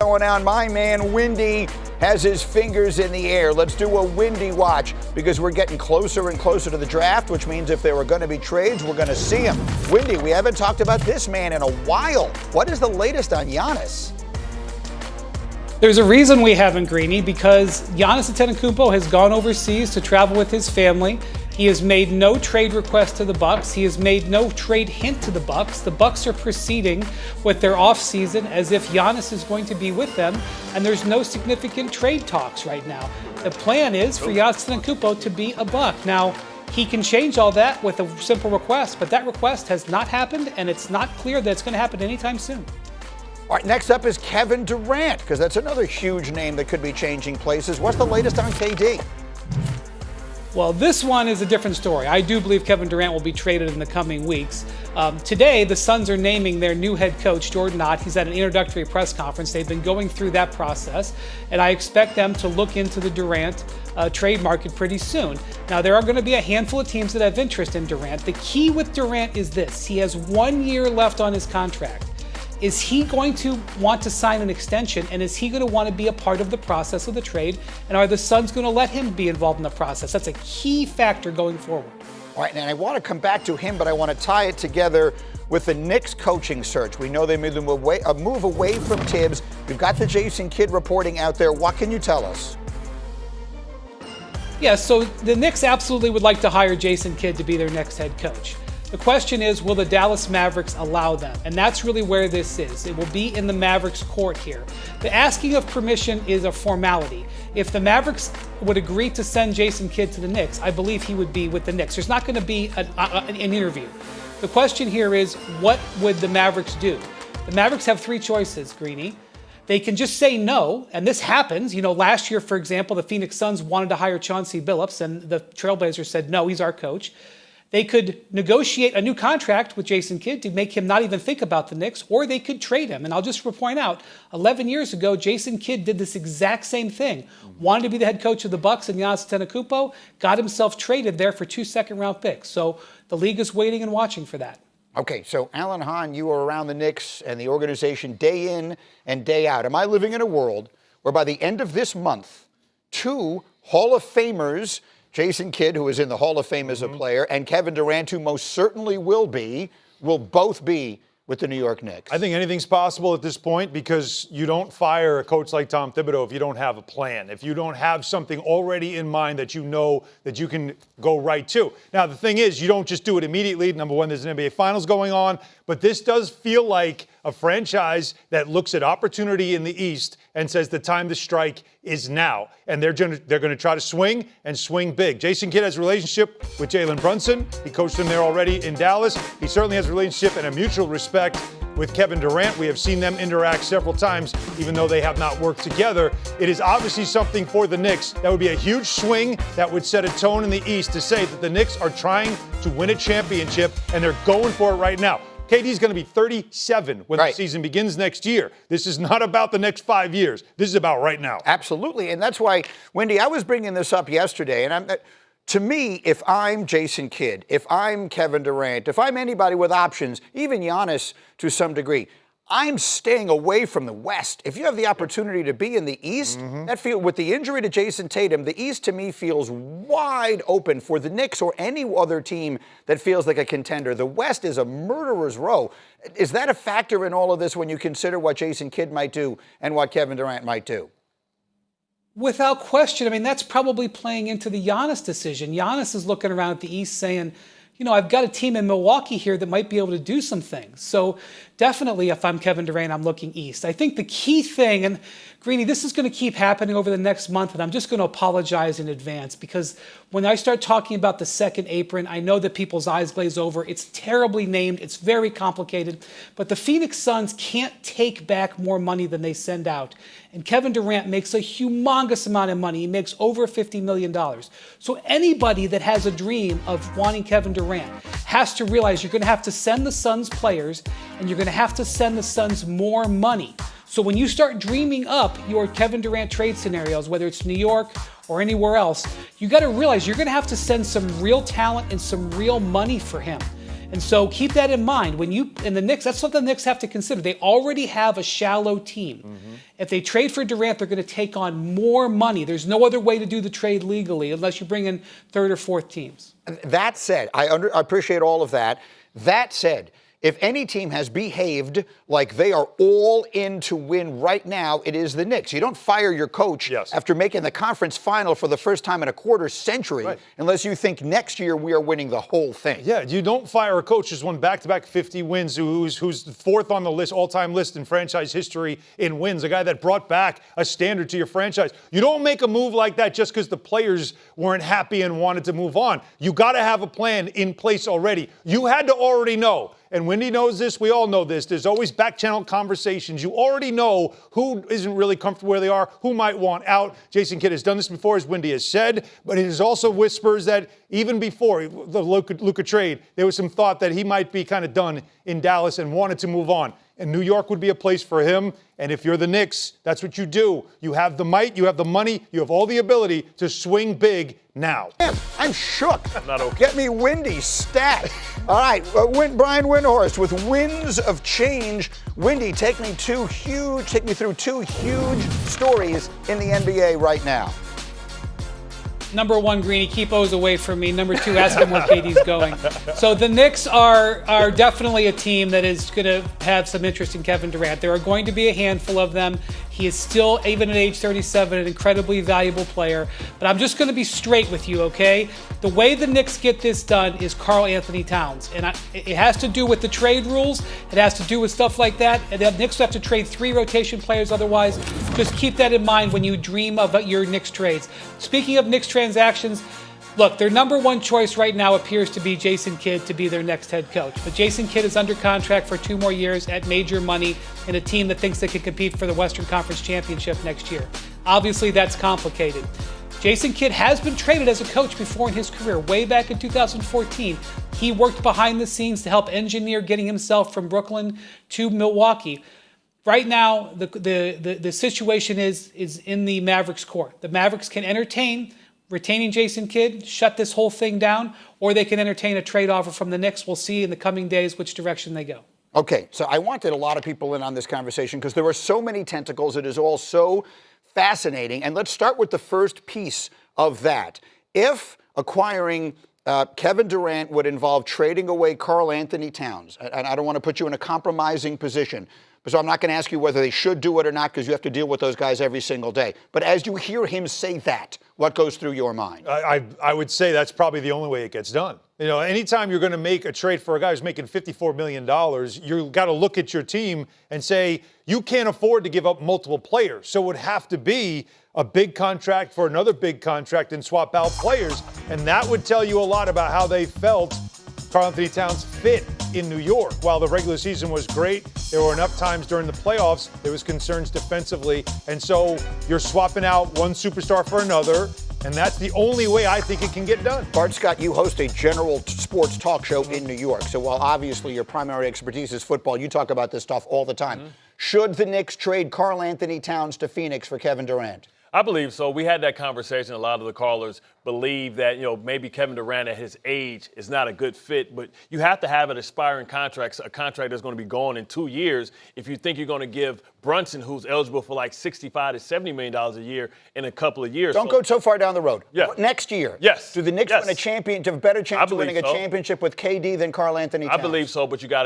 going on? My man, Windy, has his fingers in the air. Let's do a Windy watch because we're getting closer and closer to the draft, which means if there are going to be trades, we're going to see them. Windy, we haven't talked about this man in a while. What is the latest on Giannis? There's a reason we haven't, Greeny, because Giannis Antetokounmpo has gone overseas to travel with his family. He has made no trade request to the Bucks. He has made no trade hint to the Bucks. The Bucks are proceeding with their offseason as if Giannis is going to be with them, and there's no significant trade talks right now. The plan is for Giannis Antetokounmpo to be a Buck. Now, he can change all that with a simple request, but that request has not happened, and it's not clear that it's going to happen anytime soon. All right, next up is Kevin Durant, because that's another huge name that could be changing places. What's the latest on KD? Well, this one is a different story. I do believe Kevin Durant will be traded in the coming weeks. Today, the Suns are naming their new head coach, Jordan Ott. He's at an introductory press conference. They've been going through that process, and I expect them to look into the Durant trade market pretty soon. Now, there are going to be a handful of teams that have interest in Durant. The key with Durant is this. He has 1 year left on his contract. Is he going to want to sign an extension, and is he going to want to be a part of the process of the trade? And are the Suns going to let him be involved in the process? That's a key factor going forward. All right, and I want to come back to him, but I want to tie it together with the Knicks coaching search. We know they made a move away from Tibbs. We've got the Jason Kidd reporting out there. What can you tell us? Yeah, so the Knicks absolutely would like to hire Jason Kidd to be their next head coach. The question is, will the Dallas Mavericks allow them? And that's really where this is. It will be in the Mavericks' court here. The asking of permission is a formality. If the Mavericks would agree to send Jason Kidd to the Knicks, I believe he would be with the Knicks. There's not going to be an interview. The question here is, what would the Mavericks do? The Mavericks have three choices, Greeny. They can just say no, and this happens. You know, last year, for example, the Phoenix Suns wanted to hire Chauncey Billups, and the Trailblazers said, no, he's our coach. They could negotiate a new contract with Jason Kidd to make him not even think about the Knicks, or they could trade him. And I'll just point out, 11 years ago, Jason Kidd did this exact same thing. Wanted to be the head coach of the Bucks and Giannis Antetokounmpo, got himself traded there for 2 second-round picks. So the league is waiting and watching for that. Okay, so Alan Hahn, you are around the Knicks and the organization day in and day out. Am I living in a world where by the end of this month, 2 Hall of Famers, Jason Kidd, who is in the Hall of Fame as a player, and Kevin Durant, who most certainly will both be with the New York Knicks? I think anything's possible at this point because you don't fire a coach like Tom Thibodeau if you don't have a plan, if you don't have something already in mind that you know that you can go right to. Now, the thing is, you don't just do it immediately. Number one, there's an NBA Finals going on, but this does feel like a franchise that looks at opportunity in the East and says the time to strike is now. And they're going to try to swing and swing big. Jason Kidd has a relationship with Jalen Brunson. He coached him there already in Dallas. He certainly has a relationship and a mutual respect with Kevin Durant. We have seen them interact several times, even though they have not worked together. It is obviously something for the Knicks. That would be a huge swing that would set a tone in the East to say that the Knicks are trying to win a championship, and they're going for it right now. KD's going to be 37 when the season begins next year. This is not about the next 5 years. This is about right now. Absolutely, and that's why, Wendy, I was bringing this up yesterday, and to me, if I'm Jason Kidd, if I'm Kevin Durant, if I'm anybody with options, even Giannis to some degree, I'm staying away from the West. If you have the opportunity to be in the East, with the injury to Jason Tatum, the East to me feels wide open for the Knicks or any other team that feels like a contender. The West is a murderer's row. Is that a factor in all of this when you consider what Jason Kidd might do and what Kevin Durant might do? Without question. I mean, that's probably playing into the Giannis decision. Giannis is looking around at the East saying, you know, I've got a team in Milwaukee here that might be able to do some things. So definitely, if I'm Kevin Durant, I'm looking East. I think the key thing, and Greeny, this is going to keep happening over the next month, and I'm just going to apologize in advance because when I start talking about the second apron, I know that people's eyes glaze over. It's terribly named. It's very complicated. But the Phoenix Suns can't take back more money than they send out. And Kevin Durant makes a humongous amount of money. He makes over $50 million. So anybody that has a dream of wanting Kevin Durant has to realize you're going to have to send the Suns players and you're going to have to send the Suns more money. So when you start dreaming up your Kevin Durant trade scenarios, whether it's New York or anywhere else, you got to realize you're going to have to send some real talent and some real money for him. And so keep that in mind. And the Knicks, that's what the Knicks have to consider. They already have a shallow team. If they trade for Durant, they're going to take on more money. There's no other way to do the trade legally unless you bring in third or fourth teams. That said, I appreciate all of that. That said, if any team has behaved like they are all in to win right now, it is the Knicks. You don't fire your coach after making the conference final for the first time in a quarter century unless you think next year we are winning the whole thing. Yeah, you don't fire a coach who's won back-to-back 50 wins, who's fourth on the list, all-time list in franchise history in wins, a guy that brought back a standard to your franchise. You don't make a move like that just because the players weren't happy and wanted to move on. You got to have a plan in place already. You had to already know. And Wendy knows this. We all know this. There's always back-channel conversations. You already know who isn't really comfortable where they are, who might want out. Jason Kidd has done this before, as Wendy has said, but it is also whispers that even before the Luka trade, there was some thought that he might be kind of done in Dallas and wanted to move on. And New York would be a place for him. And if you're the Knicks, that's what you do. You have the might, you have the money, you have all the ability to swing big now. I'm shook. Not okay. Get me Windy stat. All right, Brian Windhorst with Winds of Change. Windy, take me through two huge stories in the NBA right now. Number one, Greeny, keep O's away from me. Number two, ask him where KD's going. So the Knicks are definitely a team that is going to have some interest in Kevin Durant. There are going to be a handful of them. He is still, even at age 37, an incredibly valuable player. But I'm just going to be straight with you, okay? The way the Knicks get this done is Karl Anthony Towns. And it has to do with the trade rules. It has to do with stuff like that. And the Knicks have to trade 3 rotation players otherwise. Just keep that in mind when you dream of your Knicks trades. Speaking of Knicks transactions, look, their number one choice right now appears to be Jason Kidd to be their next head coach. But Jason Kidd is under contract for 2 more years at major money in a team that thinks they can compete for the Western Conference Championship next year. Obviously, that's complicated. Jason Kidd has been traded as a coach before in his career. Way back in 2014, he worked behind the scenes to help engineer getting himself from Brooklyn to Milwaukee. Right now, the situation is in the Mavericks' court. The Mavericks can entertain retaining Jason Kidd, shut this whole thing down, or they can entertain a trade offer from the Knicks. We'll see in the coming days which direction they go. Okay, so I wanted a lot of people in on this conversation because there are so many tentacles. It is all so fascinating. And let's start with the first piece of that. If acquiring Kevin Durant would involve trading away Karl Anthony Towns, and I don't want to put you in a compromising position, so I'm not going to ask you whether they should do it or not because you have to deal with those guys every single day. But as you hear him say that, what goes through your mind? I would say that's probably the only way it gets done. You know, anytime you're going to make a trade for a guy who's making $54 million, you've got to look at your team and say, you can't afford to give up multiple players. So it would have to be a big contract for another big contract and swap out players. And that would tell you a lot about how they felt Karl Anthony Towns fit in New York. While the regular season was great, there were enough times during the playoffs there was concerns defensively. And so you're swapping out one superstar for another. And that's the only way I think it can get done. Bart Scott, you host a general sports talk show in New York. So while obviously your primary expertise is football, you talk about this stuff all the time. Should the Knicks trade Karl Anthony Towns to Phoenix for Kevin Durant? I believe so. We had that conversation. A lot of the callers believe that, maybe Kevin Durant at his age is not a good fit, but you have to have an expiring contract, a contract that's going to be gone in 2 years if you think you're going to give Brunson, who's eligible for like $65 to $70 million a year in a couple of years. Don't go so far down the road. Yeah. Next year. Yes. Do the Knicks win a champion, have a better chance of winning a so. championship with KD than Karl Anthony Towns? I believe so, but you got to